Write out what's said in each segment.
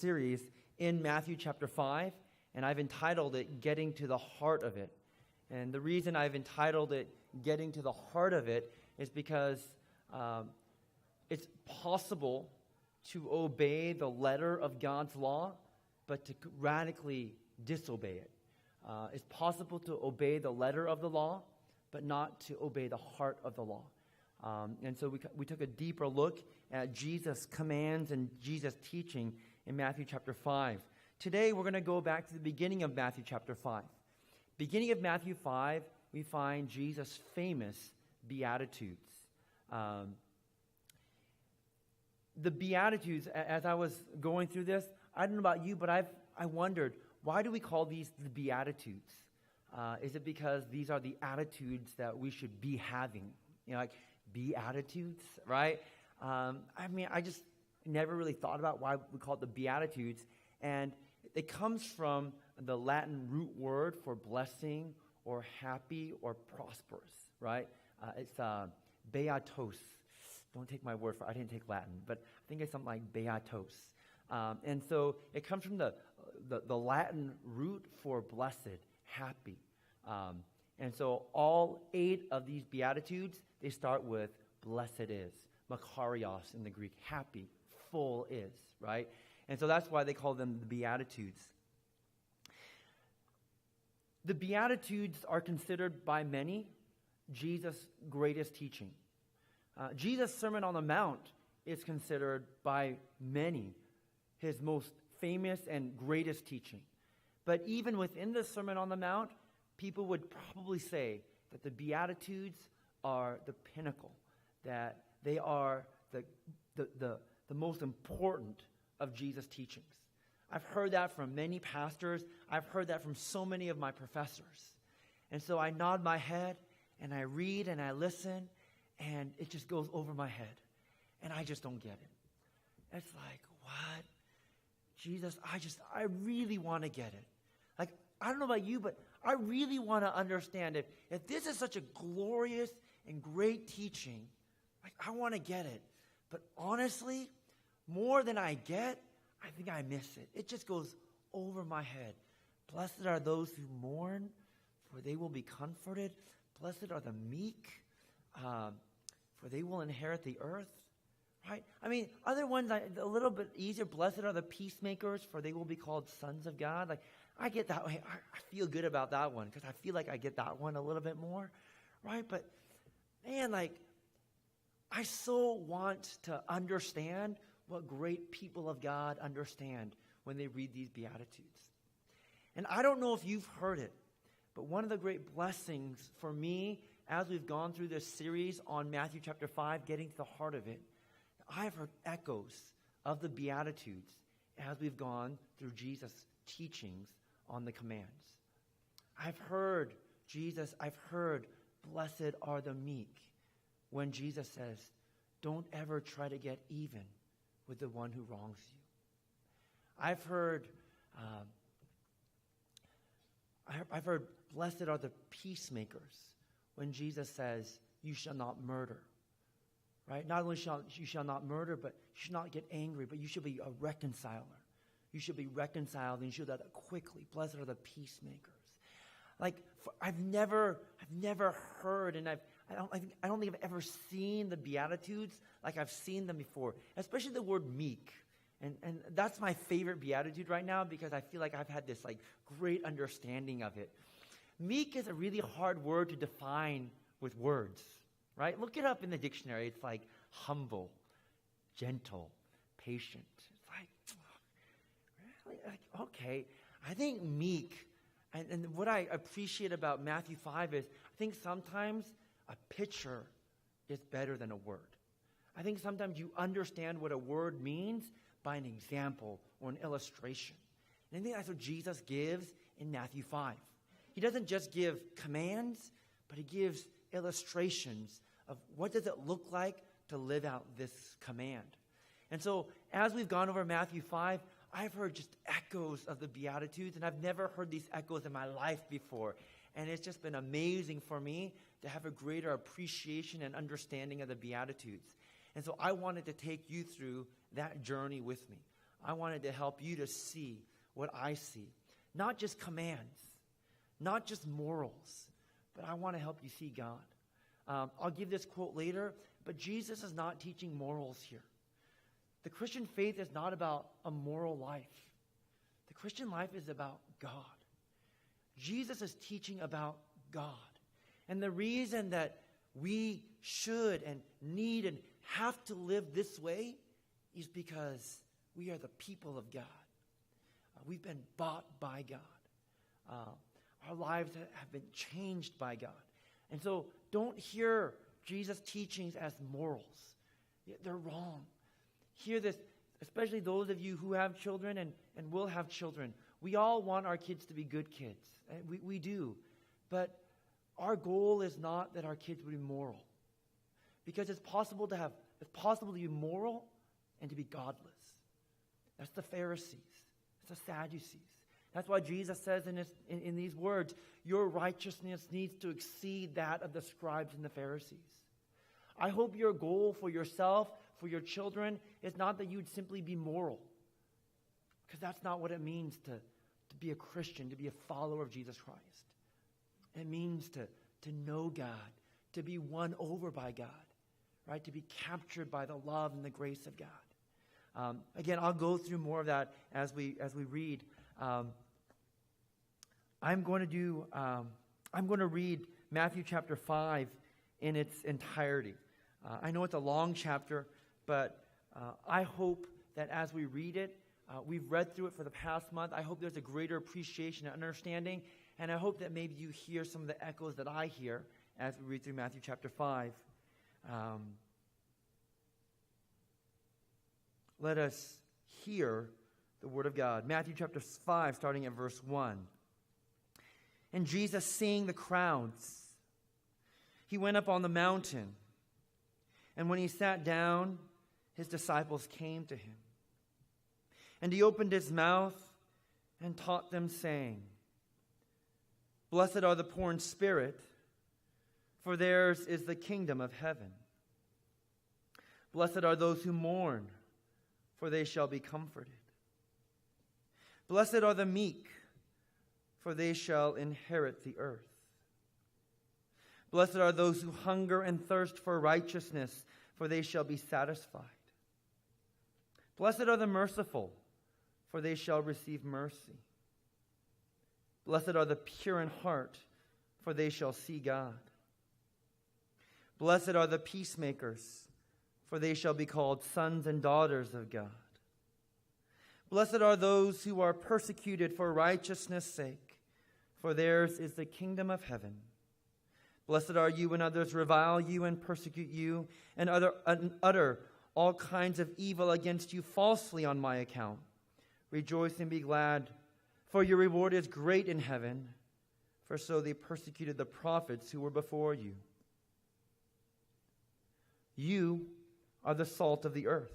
series in Matthew chapter 5, and I've entitled it, Getting to the Heart of It. And the reason I've entitled it, Getting to the Heart of It, is because it's possible to obey the letter of God's law, but to radically disobey it. It's possible to obey the letter of the law, but not to obey the heart of the law. And so we took a deeper look at Jesus' commands and Jesus' teaching in Matthew chapter 5. Today, we're going to go back to the beginning of Matthew chapter 5. Beginning of Matthew 5, we find Jesus' famous Beatitudes. The Beatitudes, as I was going through this, I don't know about you, but I wondered, why do we call these the Beatitudes? Is it because these are the attitudes that we should be having? You know, like Beatitudes, right? I just never really thought about why we call it the Beatitudes. And it comes from the Latin root word for blessing or happy or prosperous, right? It's beatos. Don't take my word for it. I didn't take Latin, but I think it's something like beatos. And so it comes from the Latin root for blessed, happy. And so all 8 of these Beatitudes, they start with blessed is, makarios in the Greek, happy, full is, right? And so that's why they call them the Beatitudes. The Beatitudes are considered by many Jesus' greatest teaching. Jesus' Sermon on the Mount is considered by many his most famous and greatest teaching. But even within the Sermon on the Mount, people would probably say that the Beatitudes are the pinnacle, that they are the most important of Jesus' teachings. I've heard that from many pastors. I've heard that from so many of my professors. And so I nod my head, and I read, and I listen, and it just goes over my head. And I just don't get it. It's like, what? Jesus, I really want to get it. Like, I don't know about you, but I really want to understand it. If this is such a glorious and great teaching, like, I want to get it. But honestly, more than I get, I think I miss it. It just goes over my head. Blessed are those who mourn, for they will be comforted. Blessed are the meek, for they will inherit the earth. Right? I mean, other ones, a little bit easier. Blessed are the peacemakers, for they will be called sons of God. Like, I get that. I feel good about that one because I feel like I get that one a little bit more. Right? But, man, like, I so want to understand what great people of God understand when they read these Beatitudes. And I don't know if you've heard it, but one of the great blessings for me as we've gone through this series on Matthew chapter 5, getting to the heart of it, I've heard echoes of the Beatitudes as we've gone through Jesus' teachings on the commands. I've heard blessed are the meek, when Jesus says, don't ever try to get even with the one who wrongs you. I've heard blessed are the peacemakers, when Jesus says, you shall not murder. Right? Not only shall you not murder, but you should not get angry, but you should be a reconciler. You should be reconciled, and you should do that quickly. Blessed are the peacemakers. Like, I've never heard, and I don't think I've ever seen the Beatitudes like I've seen them before, especially the word meek. And that's my favorite Beatitude right now because I feel like I've had this like great understanding of it. Meek is a really hard word to define with words, right? Look it up in the dictionary. It's like humble, gentle, patient. It's like, really? Like, okay. I think meek, and what I appreciate about Matthew 5 is I think sometimes a picture is better than a word. I think sometimes you understand what a word means by an example or an illustration. And I think that's what Jesus gives in Matthew 5. He doesn't just give commands, but he gives illustrations of what does it look like to live out this command. And so as we've gone over Matthew 5, I've heard just echoes of the Beatitudes, and I've never heard these echoes in my life before. And it's just been amazing for me to have a greater appreciation and understanding of the Beatitudes. And so I wanted to take you through that journey with me. I wanted to help you to see what I see. Not just commands, not just morals, but I want to help you see God. I'll give this quote later, but Jesus is not teaching morals here. The Christian faith is not about a moral life. The Christian life is about God. Jesus is teaching about God. And the reason that we should and need and have to live this way is because we are the people of God. We've been bought by God. Our lives have been changed by God. And so don't hear Jesus' teachings as morals. They're wrong. Hear this, especially those of you who have children and will have children. We all want our kids to be good kids. We do. But our goal is not that our kids would be moral. Because it's possible to be moral and to be godless. That's the Pharisees. That's the Sadducees. That's why Jesus says in these words, your righteousness needs to exceed that of the scribes and the Pharisees. I hope your goal for yourself, for your children, is not that you'd simply be moral. Because that's not what it means to be a Christian, to be a follower of Jesus Christ. It means to know God, to be won over by God, right? To be captured by the love and the grace of God. Again, I'll go through more of that as we read. I'm going to read Matthew chapter 5 in its entirety. I know it's a long chapter, but I hope that as we read it, we've read through it for the past month. I hope there's a greater appreciation and understanding, and I hope that maybe you hear some of the echoes that I hear as we read through Matthew chapter 5. Let us hear the word of God. Matthew chapter 5, starting at verse 1. And Jesus, seeing the crowds, he went up on the mountain. And when he sat down, his disciples came to him. And he opened his mouth and taught them, saying, Blessed are the poor in spirit, for theirs is the kingdom of heaven. Blessed are those who mourn, for they shall be comforted. Blessed are the meek, for they shall inherit the earth. Blessed are those who hunger and thirst for righteousness, for they shall be satisfied. Blessed are the merciful, for they shall receive mercy. Blessed are the pure in heart, for they shall see God. Blessed are the peacemakers, for they shall be called sons and daughters of God. Blessed are those who are persecuted for righteousness' sake, for theirs is the kingdom of heaven. Blessed are you when others revile you and persecute you and utter all kinds of evil against you falsely on my account. Rejoice and be glad, for your reward is great in heaven, for so they persecuted the prophets who were before you. You are the salt of the earth.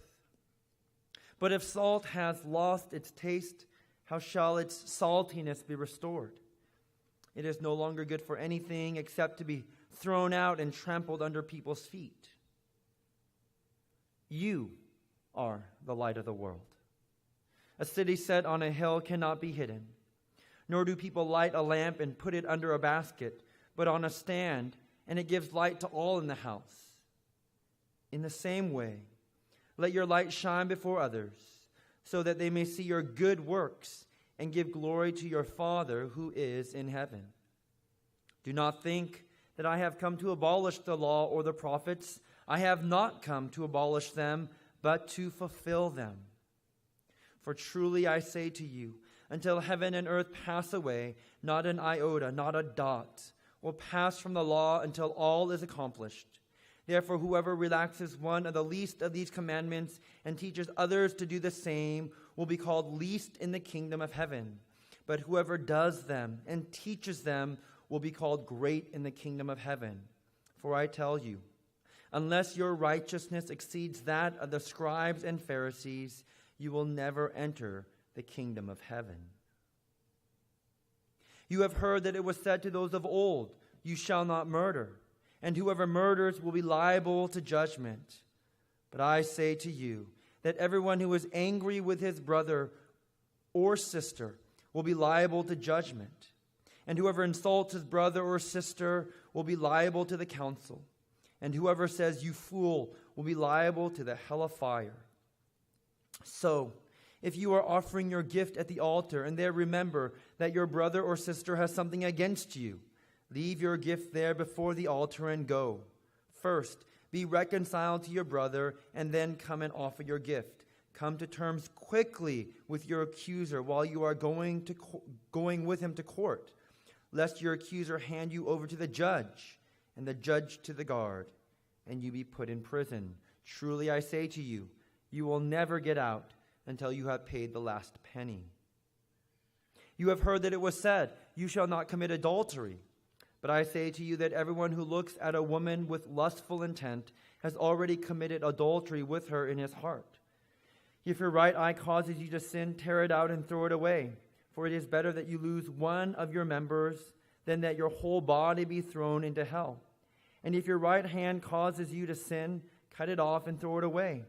But if salt has lost its taste, how shall its saltiness be restored? It is no longer good for anything except to be thrown out and trampled under people's feet. You are the light of the world. A city set on a hill cannot be hidden, nor do people light a lamp and put it under a basket, but on a stand, and it gives light to all in the house. In the same way, let your light shine before others, so that they may see your good works and give glory to your Father who is in heaven. Do not think that I have come to abolish the law or the prophets. I have not come to abolish them, but to fulfill them. For truly I say to you, until heaven and earth pass away, not an iota, not a dot, will pass from the law until all is accomplished. Therefore, whoever relaxes one of the least of these commandments and teaches others to do the same will be called least in the kingdom of heaven. But whoever does them and teaches them will be called great in the kingdom of heaven. For I tell you, unless your righteousness exceeds that of the scribes and Pharisees, you will never enter the kingdom of heaven. You have heard that it was said to those of old, you shall not murder, and whoever murders will be liable to judgment. But I say to you that everyone who is angry with his brother or sister will be liable to judgment. And whoever insults his brother or sister will be liable to the council. And whoever says, 'You fool,' will be liable to the hell of fire. So, if you are offering your gift at the altar and there remember that your brother or sister has something against you, leave your gift there before the altar and go. First, be reconciled to your brother and then come and offer your gift. Come to terms quickly with your accuser while you are going with him to court, lest your accuser hand you over to the judge and the judge to the guard, and you be put in prison. Truly I say to you, you will never get out until you have paid the last penny. You have heard that it was said, 'You shall not commit adultery.' But I say to you that everyone who looks at a woman with lustful intent has already committed adultery with her in his heart. If your right eye causes you to sin, tear it out and throw it away. For it is better that you lose one of your members than that your whole body be thrown into hell. And if your right hand causes you to sin, cut it off and throw it away.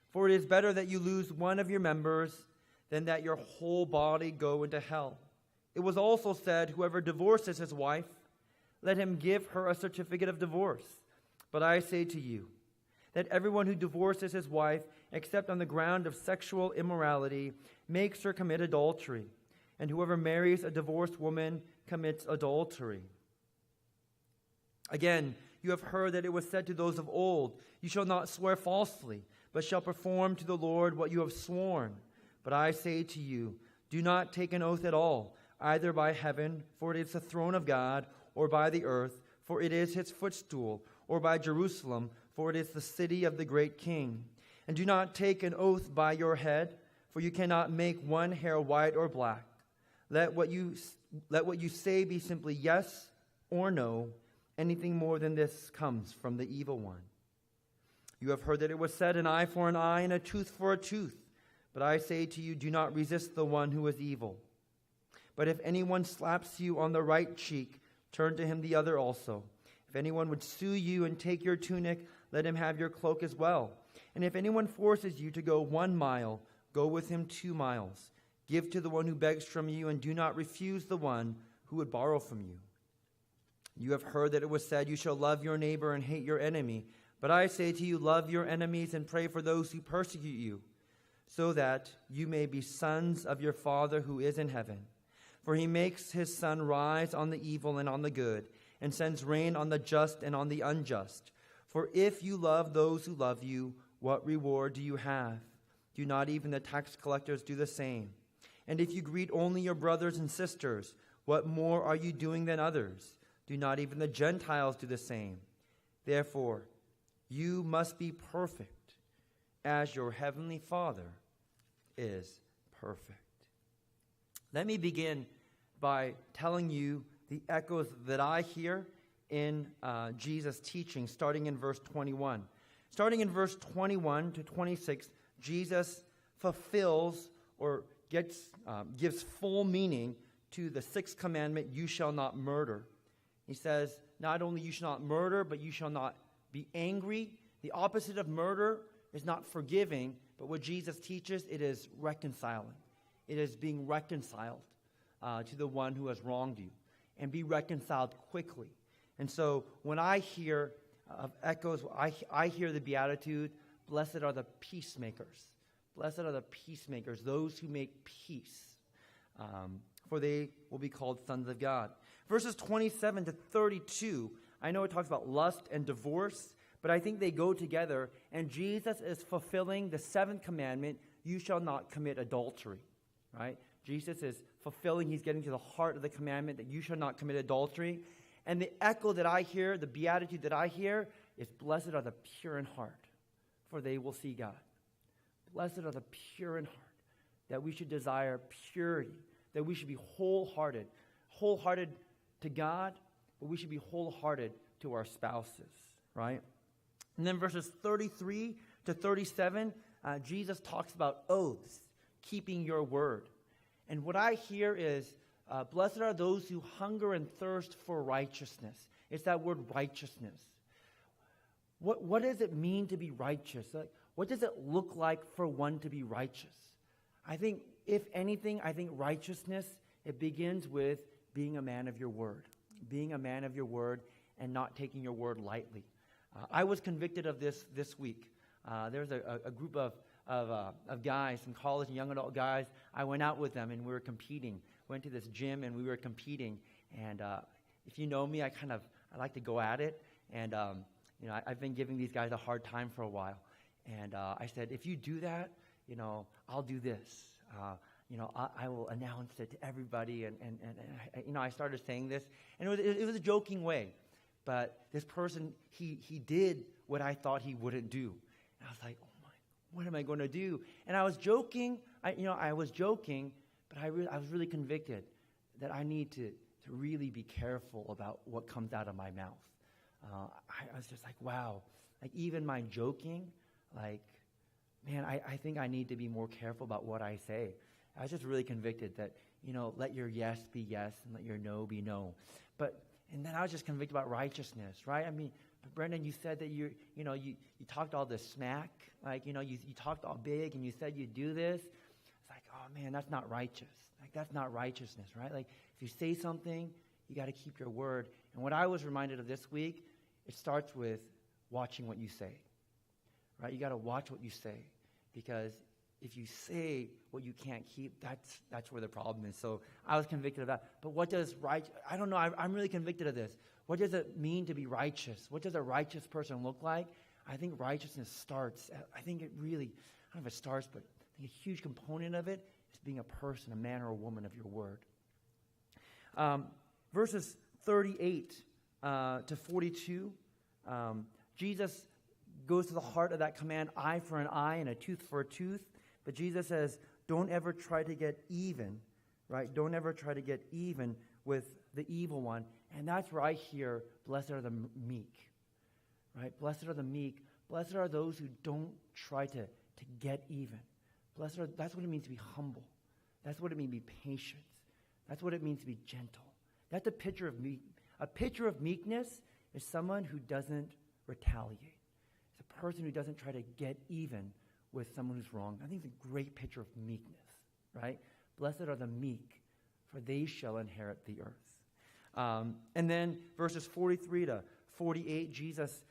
For it is better that you lose one of your members than that your whole body go into hell. It was also said, 'Whoever divorces his wife, let him give her a certificate of divorce.' But I say to you that everyone who divorces his wife, except on the ground of sexual immorality, makes her commit adultery. And whoever marries a divorced woman commits adultery. Again, you have heard that it was said to those of old, 'You shall not swear falsely, but shall perform to the Lord what you have sworn.' But I say to you, do not take an oath at all, either by heaven, for it is the throne of God, or by the earth, for it is his footstool, or by Jerusalem, for it is the city of the great king. And do not take an oath by your head, for you cannot make one hair white or black. Let what you say be simply yes or no. Anything more than this comes from the evil one. You have heard that it was said, 'An eye for an eye and a tooth for a tooth.' But I say to you, do not resist the one who is evil. But if anyone slaps you on the right cheek, turn to him the other also. If anyone would sue you and take your tunic, let him have your cloak as well. And if anyone forces you to go 1 mile, go with him 2 miles. Give to the one who begs from you, and do not refuse the one who would borrow from you. You have heard that it was said, 'You shall love your neighbor and hate your enemy.' But I say to you, love your enemies and pray for those who persecute you, so that you may be sons of your Father who is in heaven. For he makes his sun rise on the evil and on the good, and sends rain on the just and on the unjust. For if you love those who love you, what reward do you have? Do not even the tax collectors do the same? And if you greet only your brothers and sisters, what more are you doing than others? Do not even the Gentiles do the same? Therefore, you must be perfect, as your heavenly Father is perfect." Let me begin by telling you the echoes that I hear in Jesus' teaching, starting in verse 21. Starting in verse 21 to 26, Jesus fulfills or gives full meaning to the 6th commandment, "You shall not murder." He says, not only you shall not murder, but you shall not be angry. The opposite of murder is not forgiving, but what Jesus teaches, it is reconciling. It is being reconciled to the one who has wronged you, and be reconciled quickly. And so when I hear of echoes, I hear the beatitude, "Blessed are the peacemakers." Blessed are the peacemakers, those who make peace, for they will be called sons of God. Verses 27 to 32, I know it talks about lust and divorce, but I think they go together, and Jesus is fulfilling the 7th commandment, "You shall not commit adultery," right? Jesus is fulfilling, he's getting to the heart of the commandment that you shall not commit adultery. And the echo that I hear, the beatitude that I hear, is "Blessed are the pure in heart, for they will see God." Blessed are the pure in heart, that we should desire purity, that we should be wholehearted to God, but we should be wholehearted to our spouses, right? And then verses 33 to 37, Jesus talks about oaths, keeping your word. And what I hear is, blessed are those who hunger and thirst for righteousness. It's that word righteousness. What does it mean to be righteous? What does it look like for one to be righteous? I think, if anything, righteousness, it begins with being a man of your word. Being a man of your word and not taking your word lightly. I was convicted of this week. There was a group of guys, some college and young adult guys. I went out with them and we were competing. Went to this gym and we were competing. And if you know me, I like to go at it. And I've been giving these guys a hard time for a while. And I said, if you do that, I'll do this. I will announce it to everybody. And I started saying this. And it was a joking way. But this person, he did what I thought he wouldn't do. And I was like, oh my, what am I going to do? And I was joking. I was joking, but I was really convicted that I need to really be careful about what comes out of my mouth. I was just like, wow. Like, even my joking, like, man, I think I need to be more careful about what I say. I was just really convicted that, let your yes be yes and let your no be no. And then I was just convicted about righteousness, right? I mean, Brendon, you said that you talked all this smack, like, you talked all big and you said you'd do this. It's like, oh man, that's not righteous. Like, that's not righteousness, right? Like, if you say something, you got to keep your word. And what I was reminded of this week, it starts with watching what you say, right? You got to watch what you say, because if you say what you can't keep, that's where the problem is. So I was convicted of that. But what does I don't know, I'm really convicted of this. What does it mean to be righteous? What does a righteous person look like? I think righteousness starts, I don't know if it starts, but I think a huge component of it is being a person, a man or a woman of your word. Verses 38 to 42, Jesus goes to the heart of that command, eye for an eye and a tooth for a tooth. But Jesus says, don't ever try to get even, right? Don't ever try to get even with the evil one. And that's where I hear, blessed are the meek, right? Blessed are the meek. Blessed are those who don't try to get even. That's what it means to be humble. That's what it means to be patient. That's what it means to be gentle. That's a picture of meek. A picture of meekness is someone who doesn't retaliate. It's a person who doesn't try to get even with someone who's wrong. I think it's a great picture of meekness, right? Blessed are the meek, for they shall inherit the earth. And then verses 43 to 48, Jesus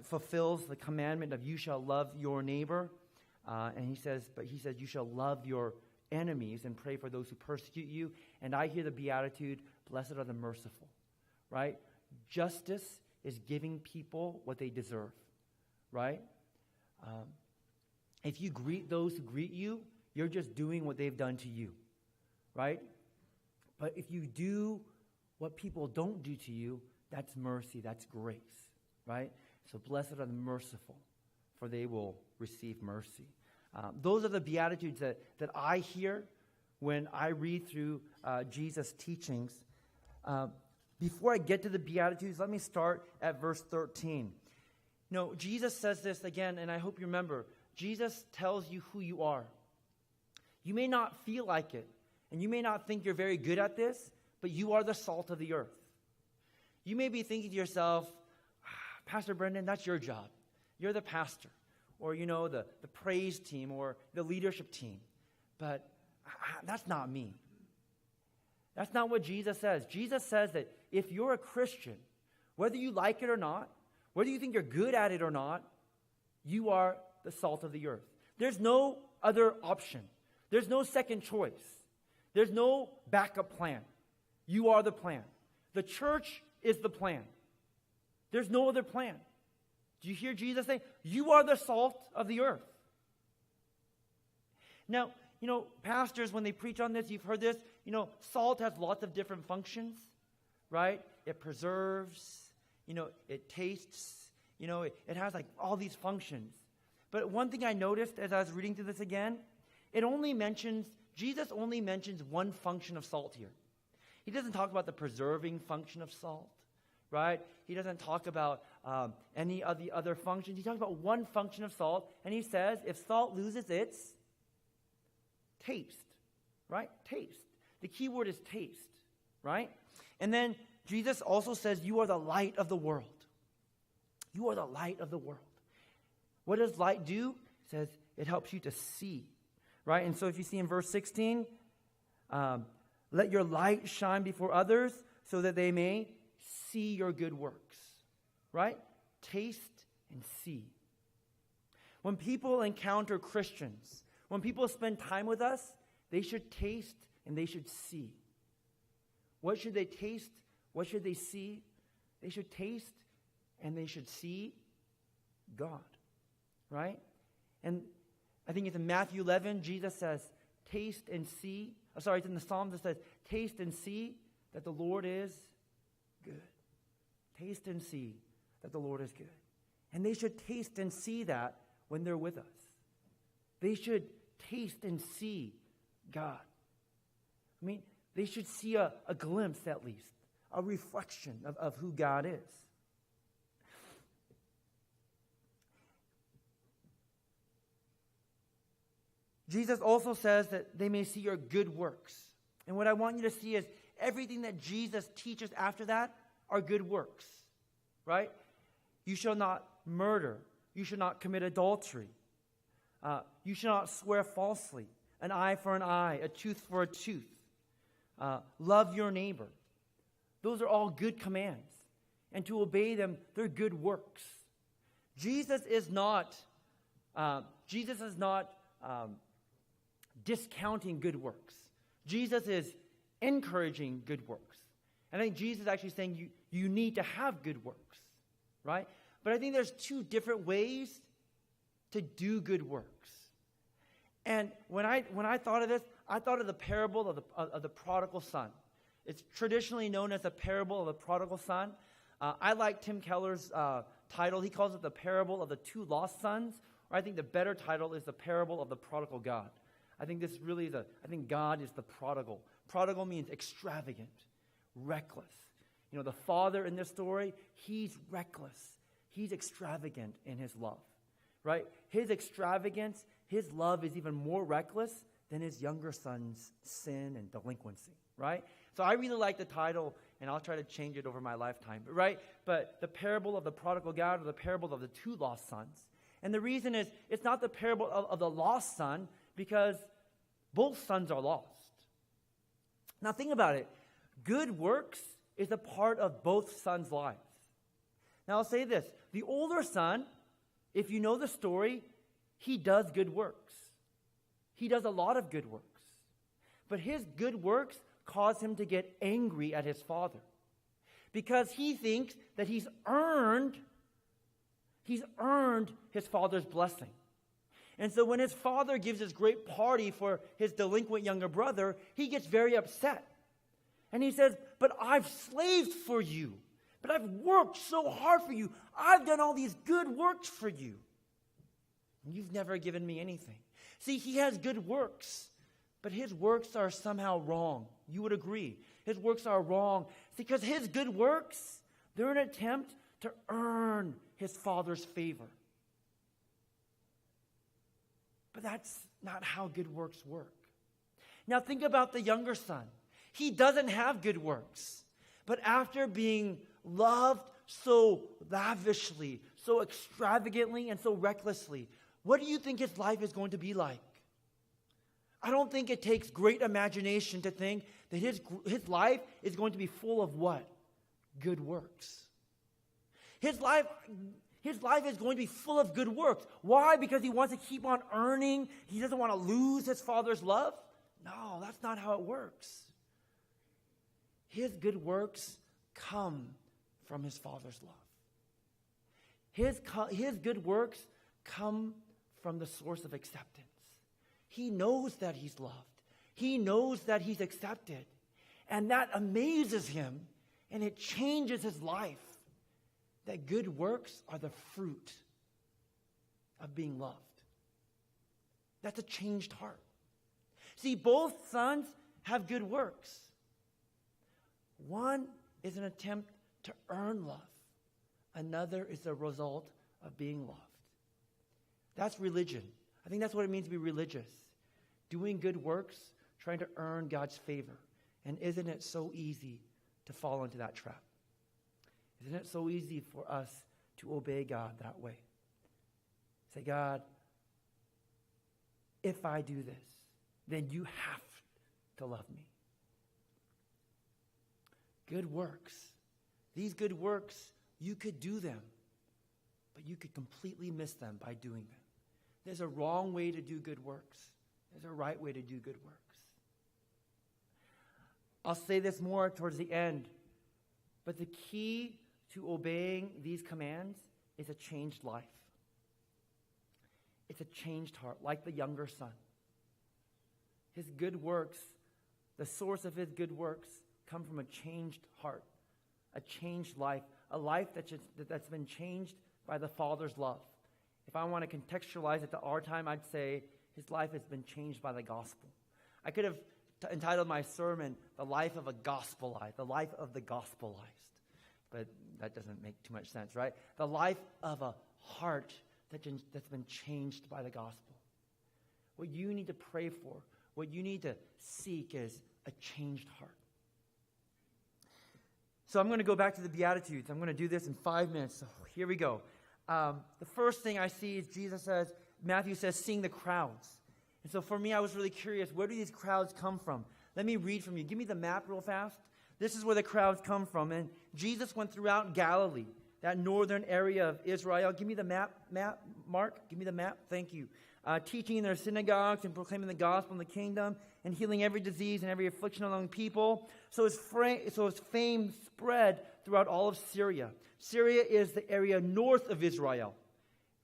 fulfills the commandment of you shall love your neighbor. And he says, you shall love your enemies and pray for those who persecute you. And I hear the beatitude, blessed are the merciful, right? Justice is giving people what they deserve, right? If you greet those who greet you, you're just doing what they've done to you, right? But if you do what people don't do to you, that's mercy, that's grace, right? So blessed are the merciful, for they will receive mercy. Those are the Beatitudes that I hear when I read through Jesus' teachings. Before I get to the Beatitudes, let me start at verse 13. No, Jesus says this again, and I hope you remember. Jesus tells you who you are. You may not feel like it, and you may not think you're very good at this, but you are the salt of the earth. You may be thinking to yourself, Pastor Brendon, that's your job. You're the pastor, or the praise team, or the leadership team. But that's not me. That's not what Jesus says. Jesus says that if you're a Christian, whether you like it or not, whether you think you're good at it or not, you are the salt of the earth. There's no other option. There's no second choice. There's no backup plan. You are the plan. The church is the plan. There's no other plan. Do you hear Jesus say, you are the salt of the earth? Now, pastors, when they preach on this, you've heard this, salt has lots of different functions, right? It preserves, it tastes, it has like all these functions. But one thing I noticed as I was reading through this again, Jesus only mentions one function of salt here. He doesn't talk about the preserving function of salt, right? He doesn't talk about any of the other functions. He talks about one function of salt, and he says if salt loses its taste, right? Taste. The key word is taste, right? And then Jesus also says you are the light of the world. You are the light of the world. What does light do? It says it helps you to see, right? And so if you see in verse 16, let your light shine before others so that they may see your good works, right? Taste and see. When people encounter Christians, when people spend time with us, they should taste and they should see. What should they taste? What should they see? They should taste and they should see God, right? And I think it's in Matthew 11, Jesus says, taste and see. It's in the Psalms it says, taste and see that the Lord is good. Taste and see that the Lord is good. And they should taste and see that when they're with us. They should taste and see God. I mean, they should see a glimpse at least, a reflection of who God is. Jesus also says that they may see your good works. And what I want you to see is everything that Jesus teaches after that are good works, right? You shall not murder. You shall not commit adultery. You shall not swear falsely. An eye for an eye, a tooth for a tooth. Love your neighbor. Those are all good commands. And to obey them, they're good works. Jesus is not discounting good works. Jesus is encouraging good works. And I think Jesus is actually saying you need to have good works, right? But I think there's two different ways to do good works. And when I thought of this, I thought of the parable of the prodigal son. It's traditionally known as the parable of the prodigal son. I like Tim Keller's title. He calls it the parable of the two lost sons. Or I think the better title is the parable of the prodigal God. I think this really is I think God is the prodigal. Prodigal means extravagant, reckless. You know, the father in this story, he's reckless. He's extravagant in his love, right? His extravagance, his love is even more reckless than his younger son's sin and delinquency, right? So I really like the title, and I'll try to change it over my lifetime, right? But the parable of the prodigal God, or the parable of the two lost sons. And the reason is, it's not the parable of the lost son, because both sons are lost. Now think about it. Good works is a part of both sons' lives. Now I'll say this. The older son, if you know the story, he does good works. He does a lot of good works. But his good works cause him to get angry at his father, because he thinks that he's earned his father's blessing. And so when his father gives this great party for his delinquent younger brother, he gets very upset. And he says, but I've slaved for you. But I've worked so hard for you. I've done all these good works for you. And you've never given me anything. See, he has good works, but his works are somehow wrong. You would agree. His works are wrong because his good works, they're an attempt to earn his father's favor. But that's not how good works work. Now think about the younger son. He doesn't have good works. But after being loved so lavishly, so extravagantly, and so recklessly, what do you think his life is going to be like? I don't think it takes great imagination to think that his life is going to be full of what? Good works. His life is going to be full of good works. Why? Because he wants to keep on earning. He doesn't want to lose his father's love. No, that's not how it works. His good works come from his father's love. His good works come from the source of acceptance. He knows that he's loved. He knows that he's accepted. And that amazes him, and it changes his life. That good works are the fruit of being loved. That's a changed heart. See, both sons have good works. One is an attempt to earn love. Another is the result of being loved. That's religion. I think that's what it means to be religious. Doing good works, trying to earn God's favor. And isn't it so easy to fall into that trap? Isn't it so easy for us to obey God that way? Say, God, if I do this, then you have to love me. Good works. These good works, you could do them, but you could completely miss them by doing them. There's a wrong way to do good works. There's a right way to do good works. I'll say this more towards the end, but the key to obeying these commands is a changed life. It's a changed heart, like the younger son. His good works, the source of his good works, come from a changed heart, a changed life, a life that's been changed by the Father's love. If I want to contextualize it to our time, I'd say his life has been changed by the gospel. I could have entitled my sermon, The Life of a Gospelite, the life of the gospelized. But that doesn't make too much sense, right? The life of a heart that's been changed by the gospel. What you need to pray for, what you need to seek is a changed heart. So I'm going to go back to the Beatitudes. I'm going to do this in 5 minutes. So here we go. The first thing I see is Matthew says, seeing the crowds. And so for me, I was really curious, where do these crowds come from? Let me read from you. Give me the map real fast. This is where the crowds come from. And Jesus went throughout Galilee, that northern area of Israel. Give me the map, Mark. Give me the map. Thank you. Teaching in their synagogues and proclaiming the gospel in the kingdom and healing every disease and every affliction among people. So his fame spread throughout all of Syria. Syria is the area north of Israel,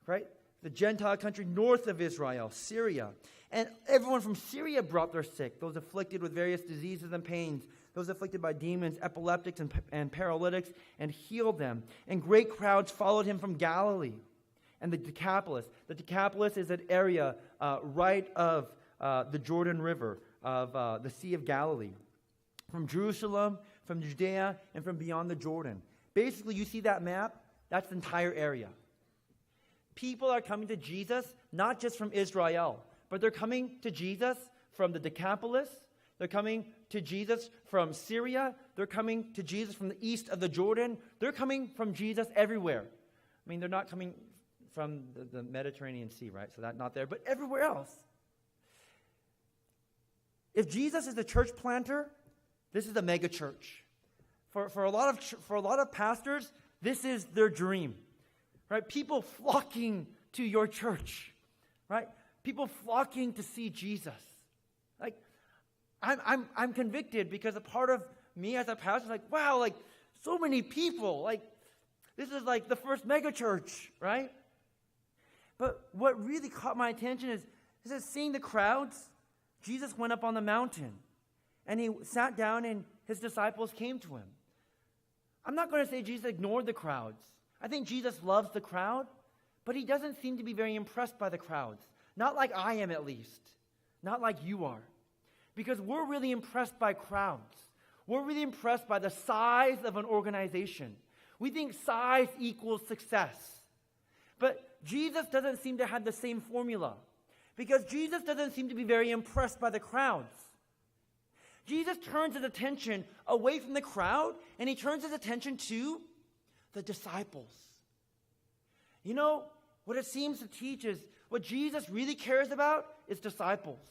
right? The Gentile country north of Israel, Syria. And everyone from Syria brought their sick, those afflicted with various diseases and pains, those afflicted by demons, epileptics, and paralytics, and healed them. And great crowds followed him from Galilee and the Decapolis. The Decapolis is an area right of the Jordan River, of the Sea of Galilee. From Jerusalem, from Judea, and from beyond the Jordan. Basically, you see that map? That's the entire area. People are coming to Jesus, not just from Israel, but they're coming to Jesus from the Decapolis. They're coming to Jesus from Syria. They're coming to Jesus from the east of the Jordan. They're coming from Jesus everywhere. I mean, they're not coming from the Mediterranean Sea, right? So that's not there, but everywhere else. If Jesus is the church planter, this is a mega church. For a lot of pastors, this is their dream, right? People flocking to your church, right? People flocking to see Jesus. Like, I'm convicted because a part of me as a pastor is like, wow, like so many people, like this is like the first mega church, right? But what really caught my attention is that seeing the crowds, Jesus went up on the mountain and he sat down and his disciples came to him. I'm not going to say Jesus ignored the crowds. I think Jesus loves the crowd, but he doesn't seem to be very impressed by the crowds. Not like I am, at least. Not like you are. Because we're really impressed by crowds. We're really impressed by the size of an organization. We think size equals success. But Jesus doesn't seem to have the same formula. Because Jesus doesn't seem to be very impressed by the crowds. Jesus turns his attention away from the crowd, and he turns his attention to the disciples. You know, what it seems to teach is what Jesus really cares about is disciples.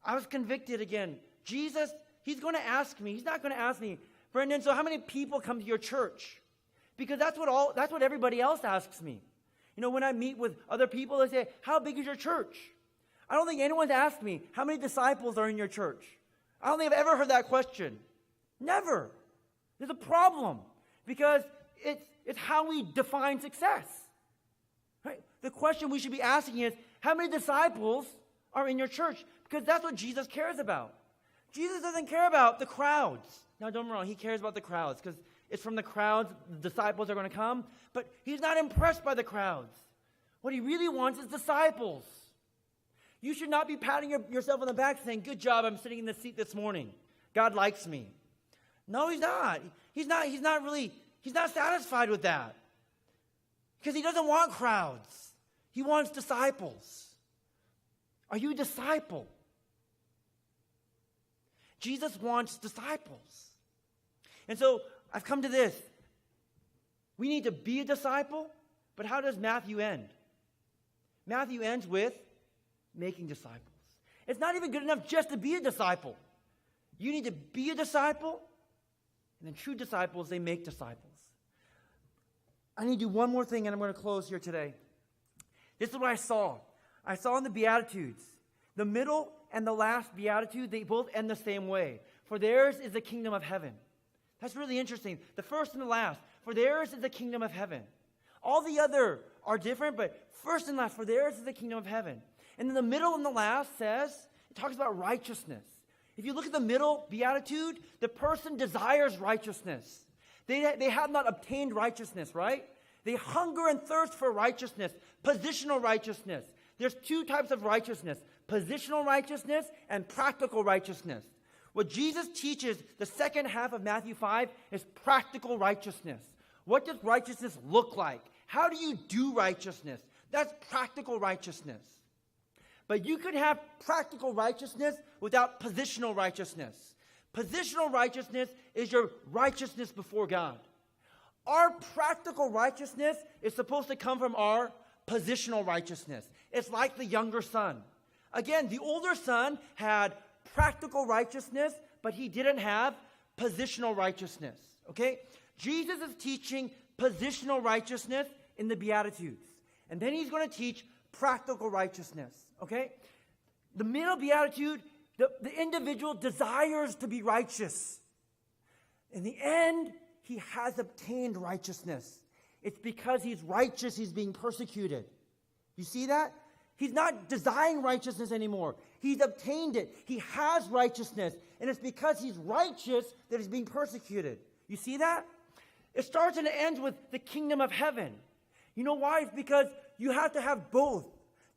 I was convicted again. Jesus, he's going to ask me. He's not going to ask me, Brendon, so how many people come to your church? Because that's what everybody else asks me. You know, when I meet with other people, they say, how big is your church? I don't think anyone's asked me, how many disciples are in your church? I don't think I've ever heard that question. Never. There's a problem. Because it's how we define success. Right? The question we should be asking is, how many disciples are in your church? Because that's what Jesus cares about. Jesus doesn't care about the crowds. Now, don't get me wrong, he cares about the crowds because it's from the crowds the disciples are going to come. But he's not impressed by the crowds. What he really wants is disciples. You should not be patting yourself on the back saying, good job, I'm sitting in this seat this morning. God likes me. No, he's not. He's not satisfied with that. Because he doesn't want crowds. He wants disciples. Are you a disciple? Jesus wants disciples. And so I've come to this. We need to be a disciple, but how does Matthew end? Matthew ends with making disciples. It's not even good enough just to be a disciple. You need to be a disciple, and then true disciples, they make disciples. I need to do one more thing, and I'm going to close here today. This is what I saw. I saw in the Beatitudes, the middle and the last Beatitude, they both end the same way. For theirs is the kingdom of heaven. That's really interesting. The first and the last, for theirs is the kingdom of heaven. All the other are different, but first and last, for theirs is the kingdom of heaven. And then the middle and the last says, it talks about righteousness. If you look at the middle Beatitude, the person desires righteousness. They have not obtained righteousness, right? They hunger and thirst for righteousness, positional righteousness. There's two types of righteousness, positional righteousness and practical righteousness. What Jesus teaches, the second half of Matthew 5, is practical righteousness. What does righteousness look like? How do you do righteousness? That's practical righteousness. But you could have practical righteousness without positional righteousness. Positional righteousness is your righteousness before God. Our practical righteousness is supposed to come from our positional righteousness. It's like the younger son. Again, the older son had practical righteousness, but he didn't have positional righteousness. Okay? Jesus is teaching positional righteousness in the Beatitudes. And then he's going to teach practical righteousness. Okay? The middle Beatitude, the individual desires to be righteous. In the end, he has obtained righteousness. It's because he's righteous, he's being persecuted. You see that? He's not desiring righteousness anymore. He's obtained it. He has righteousness. And it's because he's righteous that he's being persecuted. You see that? It starts and it ends with the kingdom of heaven. You know why? It's because you have to have both.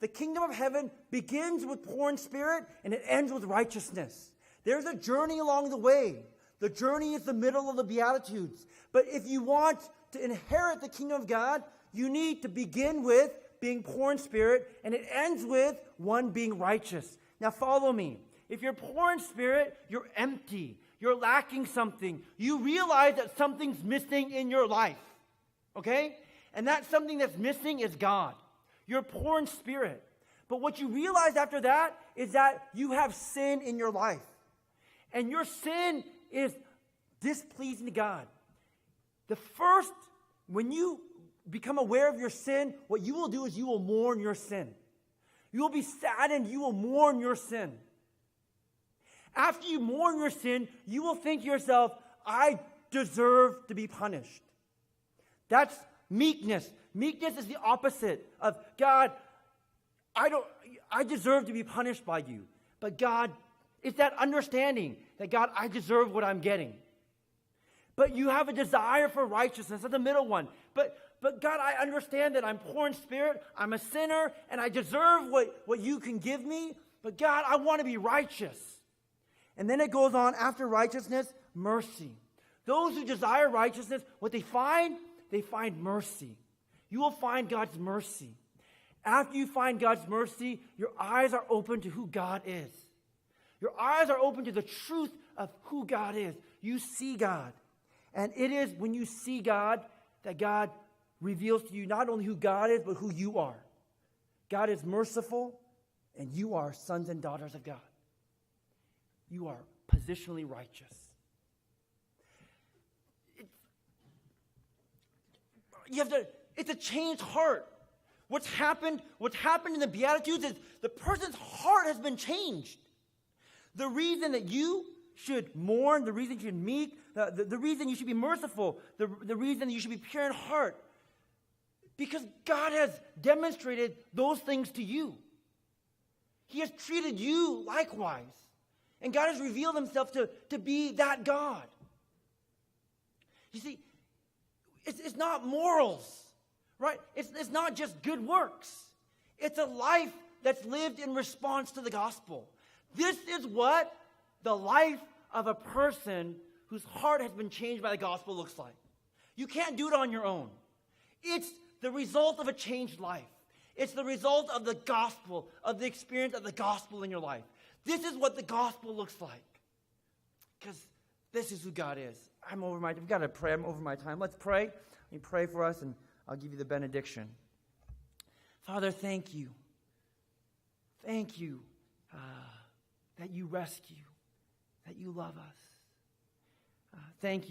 The kingdom of heaven begins with poor in spirit and it ends with righteousness. There's a journey along the way. The journey is the middle of the Beatitudes. But if you want to inherit the kingdom of God, you need to begin with being poor in spirit, and it ends with one being righteous. Now follow me. If you're poor in spirit, you're empty. You're lacking something. You realize that something's missing in your life. Okay? And that something that's missing is God. You're poor in spirit. But what you realize after that is that you have sin in your life. And your sin is displeasing to God. When you become aware of your sin, what you will do is you will mourn your sin. You will be saddened. You will mourn your sin. After you mourn your sin, you will think to yourself, I deserve to be punished. That's meekness. Meekness is the opposite of God. I deserve to be punished by you. But God, it's that understanding that God, I deserve what I'm getting. But you have a desire for righteousness. That's the middle one. But God, I understand that I'm poor in spirit, I'm a sinner, and I deserve what you can give me. But God, I want to be righteous. And then it goes on, after righteousness, mercy. Those who desire righteousness, what they find mercy. You will find God's mercy. After you find God's mercy, your eyes are open to who God is. Your eyes are open to the truth of who God is. You see God. And it is when you see God that God reveals to you not only who God is, but who you are. God is merciful, and you are sons and daughters of God. You are positionally righteous. It's a changed heart. What's happened in the Beatitudes is the person's heart has been changed. The reason that you should mourn, the reason you should meek, the reason you should be merciful, the reason that you should be pure in heart, because God has demonstrated those things to you. He has treated you likewise. And God has revealed himself to be that God. You see, it's not morals, right? It's not just good works. It's a life that's lived in response to the gospel. This is what the life of a person whose heart has been changed by the gospel looks like. You can't do it on your own. It's the result of a changed life. It's the result of the gospel, of the experience of the gospel in your life. This is what the gospel looks like. Because this is who God is. We've got to pray. I'm over my time. Let's pray. Let me pray for us, and I'll give you the benediction. Father, thank you. Thank you that you rescue, that you love us. Thank you.